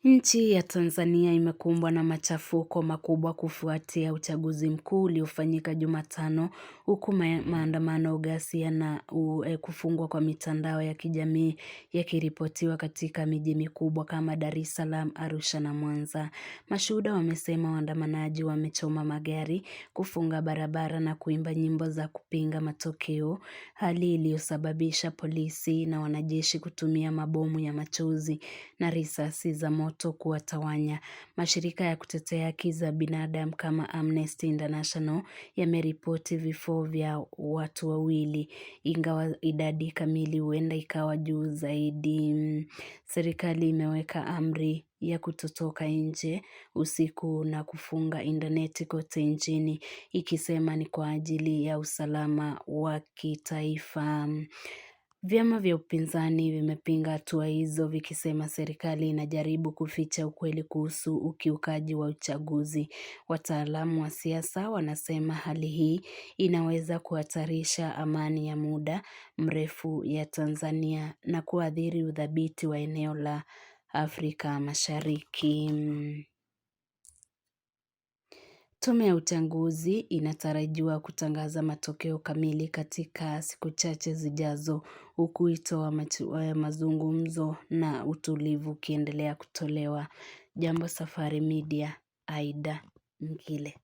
Nchi ya Tanzania imekumbwa na machafuko makubwa kufuatia uchaguzi mkuu uliofanyika Jumatano, huku maandamano, ghasia na kufungwa kwa mitandao ya kijamii yakiripotiwa katika miji mikubwa kama Dar es Salaam, Arusha na Mwanza. Mashuhuda wamesema waandamanaji wamechoma magari, kufunga barabara na kuimba nyimbo za kupinga matokeo, hali iliyosababisha polisi na wanajeshi kutumia mabomu ya machozi na risasi za moto kuwatawanya. Mashirika ya kutetea haki za binadamu kama Amnesty International yameripoti vifo vya watu wawili, ingawa idadi kamili huenda ikawa juu zaidi. Serikali imeweka amri ya kutotoka nje usiku na kufunga intaneti kote nchini, ikisema ni kwa ajili ya usalama wa kitaifa. Vyama vya upinzani vimepinga hatua hizo, vikisema serikali inajaribu kuficha ukweli kuhusu ukiukaji wa uchaguzi. Wataalamu wa siasa wanasema hali hii inaweza kuhatarisha amani ya muda mrefu ya Tanzania na kuathiri udhabiti wa eneo la Afrika Mashariki. Tume ya uchaguzi inatarajiwa kutangaza matokeo kamili katika siku chache zijazo, huku wito wa mazungumzo na utulivu ukiendelea kutolewa. Jambo Safari Media, Aida Ngile.